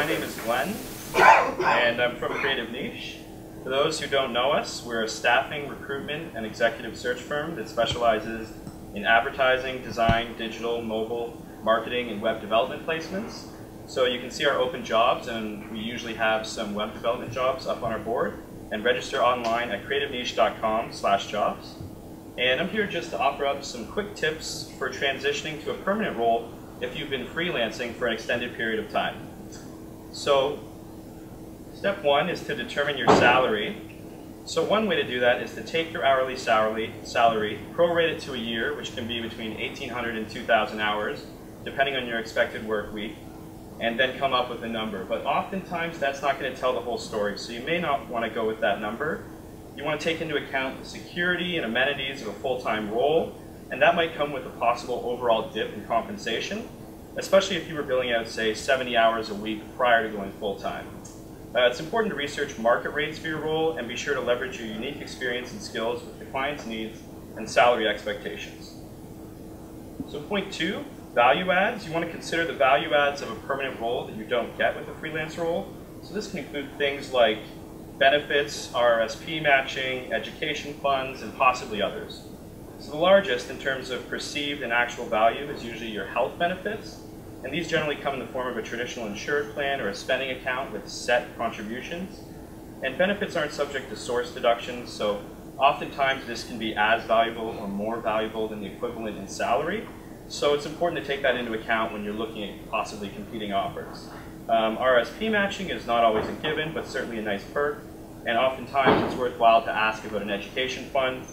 my name is Glenn, and I'm from Creative Niche. For those who don't know us, we're a staffing, recruitment, and executive search firm that specializes in advertising, design, digital, mobile, marketing, and web development placements. So you can see our open jobs, and we usually have some web development jobs up on our board, and register online at creativeniche.com/jobs. And I'm here just to offer up some quick tips for transitioning to a permanent role if you've been freelancing for an extended period of time. So step one is to determine your salary. So one way to do that is to take your hourly salary, prorate it to a year, which can be between 1,800 and 2,000 hours, depending on your expected work week, and then come up with a number. But oftentimes that's not going to tell the whole story, so you may not want to go with that number. You want to take into account the security and amenities of a full-time role, and that might come with a possible overall dip in compensation, especially if you were billing out, say, 70 hours a week prior to going full-time. It's important to research market rates for your role and be sure to leverage your unique experience and skills with the client's needs and salary expectations. So point two, value adds. You want to consider the value adds of a permanent role that you don't get with a freelance role. So this can include things like benefits, RRSP matching, education funds, and possibly others. So the largest in terms of perceived and actual value is usually your health benefits, and these generally come in the form of a traditional insured plan or a spending account with set contributions. And benefits aren't subject to source deductions, so oftentimes this can be as valuable or more valuable than the equivalent in salary. So it's important to take that into account when you're looking at possibly competing offers. RSP matching is not always a given, but certainly a nice perk. And oftentimes it's worthwhile to ask about an education fund.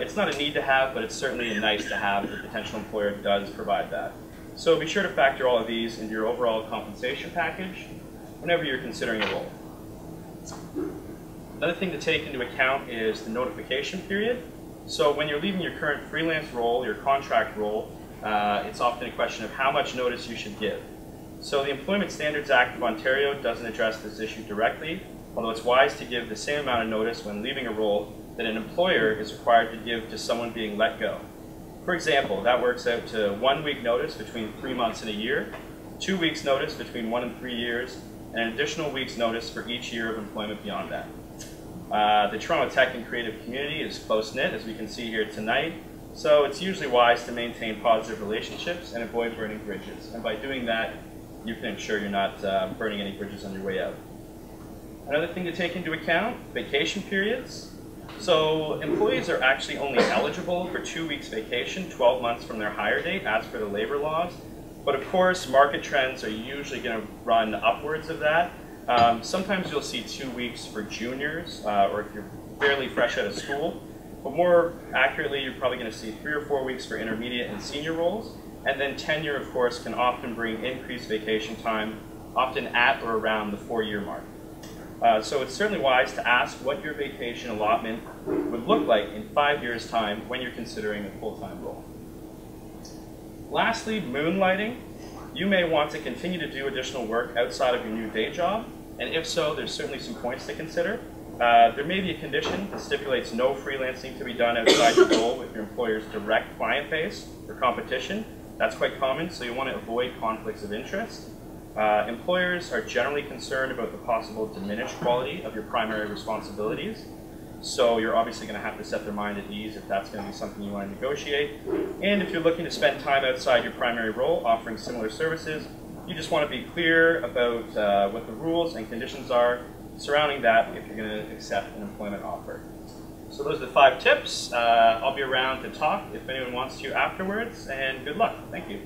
It's not a need to have, but it's certainly a nice to have if the potential employer does provide that. So be sure to factor all of these into your overall compensation package whenever you're considering a role. Another thing to take into account is the notification period. So when you're leaving your current freelance role, your contract role, it's often a question of how much notice you should give. So the Employment Standards Act of Ontario doesn't address this issue directly, although it's wise to give the same amount of notice when leaving a role that an employer is required to give to someone being let go. For example, that works out to 1 week notice between 3 months and a year, 2 weeks notice between 1 and 3 years, and an additional week's notice for each year of employment beyond that. The Toronto tech and creative community is close-knit, as we can see here tonight, so it's usually wise to maintain positive relationships and avoid burning bridges. And by doing that, you can ensure you're not burning any bridges on your way out. Another thing to take into account, vacation periods. So employees are actually only eligible for 2 weeks vacation 12 months from their hire date as per the labor laws. But of course, market trends are usually going to run upwards of that. Sometimes you'll see 2 weeks for juniors, or if you're fairly fresh out of school. But more accurately, you're probably going to see 3 or 4 weeks for intermediate and senior roles. And then tenure, of course, can often bring increased vacation time, often at or around the 4-year mark. So it's certainly wise to ask what your vacation allotment would look like in 5 years' time when you're considering a full-time role. Lastly, moonlighting. You may want to continue to do additional work outside of your new day job, and if so, there's certainly some points to consider. There may be a condition that stipulates no freelancing to be done outside your role with your employer's direct client base or competition. That's quite common, so you want to avoid conflicts of interest. Employers are generally concerned about the possible diminished quality of your primary responsibilities, so you're obviously going to have to set their mind at ease if that's going to be something you want to negotiate. And if you're looking to spend time outside your primary role offering similar services, you just want to be clear about what the rules and conditions are surrounding that if you're going to accept an employment offer. So those are the 5 tips. I'll be around to talk if anyone wants to afterwards, and good luck. Thank you.